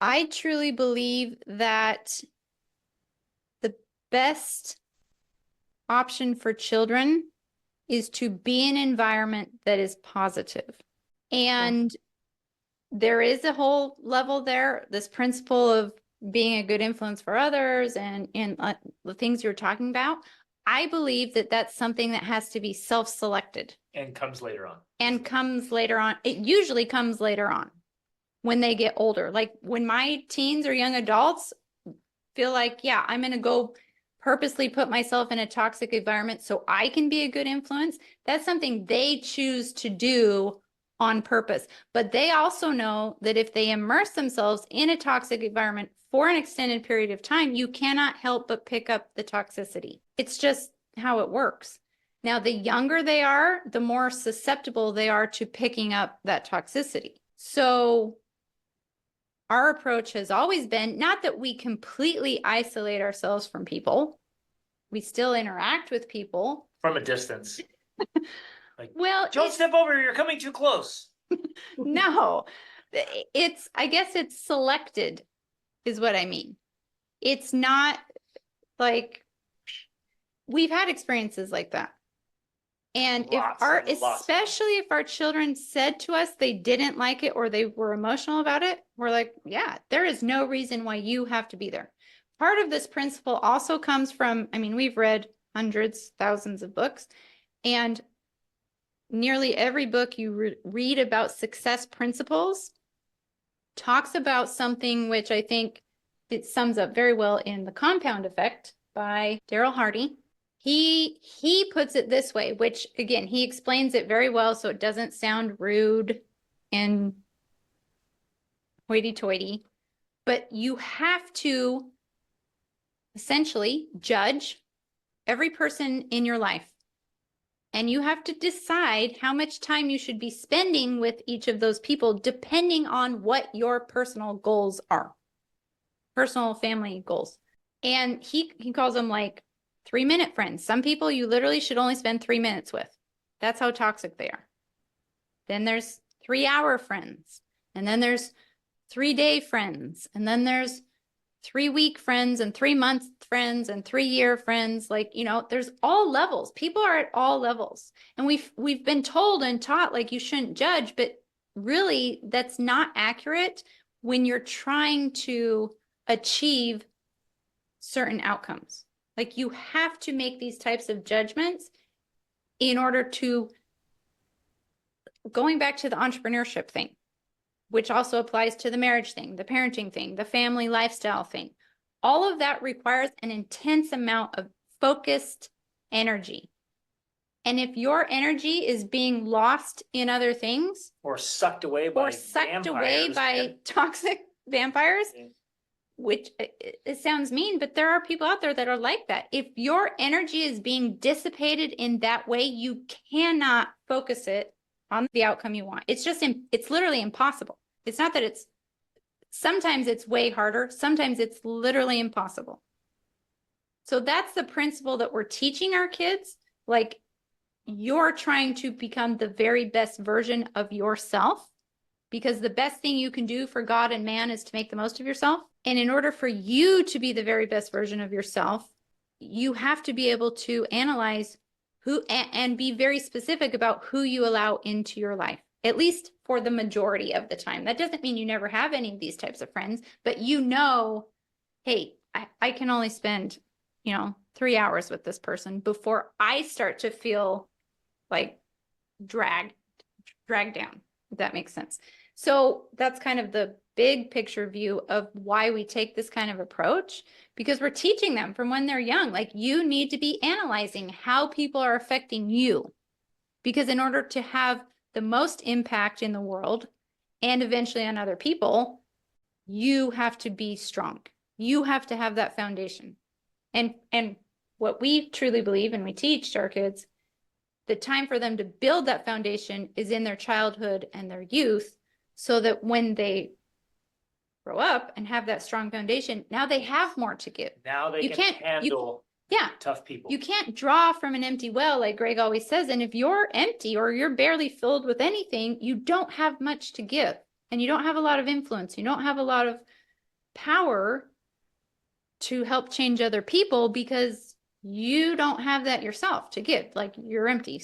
I truly believe that the best option for children is to be in an environment that is positive. And there is a whole level there, this principle of being a good influence for others and the things you're talking about. I believe that that's something that has to be self-selected. And comes later on. And comes later on. It usually comes later on when they get older. Like when my teens or young adults feel like, yeah, I'm going to go purposely put myself in a toxic environment so I can be a good influence. That's something they choose to do on purpose. But they also know that if they immerse themselves in a toxic environment for an extended period of time, you cannot help but pick up the toxicity. It's just how it works. Now, the younger they are, the more susceptible they are to picking up that toxicity. So our approach has always been not that we completely isolate ourselves from people. We still interact with people. From a distance. Like, well, don't step over, you're coming too close. No, I guess it's selected is what I mean. It's not like we've had experiences like that. And especially if our children said to us they didn't like it or they were emotional about it, we're like, yeah, there is no reason why you have to be there. Part of this principle also comes from, I mean, we've read hundreds, thousands of books, and nearly every book you read about success principles talks about something which I think it sums up very well in The Compound Effect by Darrell Hardy. He puts it this way, which again, he explains it very well so it doesn't sound rude and hoity-toity, but you have to essentially judge every person in your life. And you have to decide how much time you should be spending with each of those people depending on what your personal goals are. Personal family goals. And he calls them like 3-minute friends. Some people you literally should only spend 3 minutes with. That's how toxic they are. Then there's 3-hour friends. And then there's 3-day friends. And then there's 3-week friends and 3-month friends and 3-year friends. Like, you know, there's all levels. People are at all levels. And we've been told and taught like you shouldn't judge, but really that's not accurate when you're trying to achieve certain outcomes. Like you have to make these types of judgments in order to, going back to the entrepreneurship thing, which also applies to the marriage thing, the parenting thing, the family lifestyle thing. All of that requires an intense amount of focused energy. And if your energy is being lost in other things, or sucked away by toxic vampires, which it sounds mean, but there are people out there that are like that. If your energy is being dissipated in that way, you cannot focus it on the outcome you want. It's just, it's literally impossible. It's not that sometimes it's way harder. Sometimes it's literally impossible. So that's the principle that we're teaching our kids. Like you're trying to become the very best version of yourself, because the best thing you can do for God and man is to make the most of yourself. And in order for you to be the very best version of yourself, you have to be able to analyze who and be very specific about who you allow into your life, at least for the majority of the time. That doesn't mean you never have any of these types of friends, but you know, hey, I can only spend, 3 hours with this person before I start to feel like dragged down, if that makes sense. So that's kind of the big picture view of why we take this kind of approach, because we're teaching them from when they're young, like you need to be analyzing how people are affecting you, because in order to have the most impact in the world and eventually on other people, you have to be strong. You have to have that foundation. And what we truly believe and we teach to our kids, the time for them to build that foundation is in their childhood and their youth, so that when they grow up and have that strong foundation, now they have more to give. Now they can handle tough people. You can't draw from an empty well, like Greg always says. And if you're empty or you're barely filled with anything, you don't have much to give. And you don't have a lot of influence. You don't have a lot of power to help change other people because you don't have that yourself to give. Like, you're empty.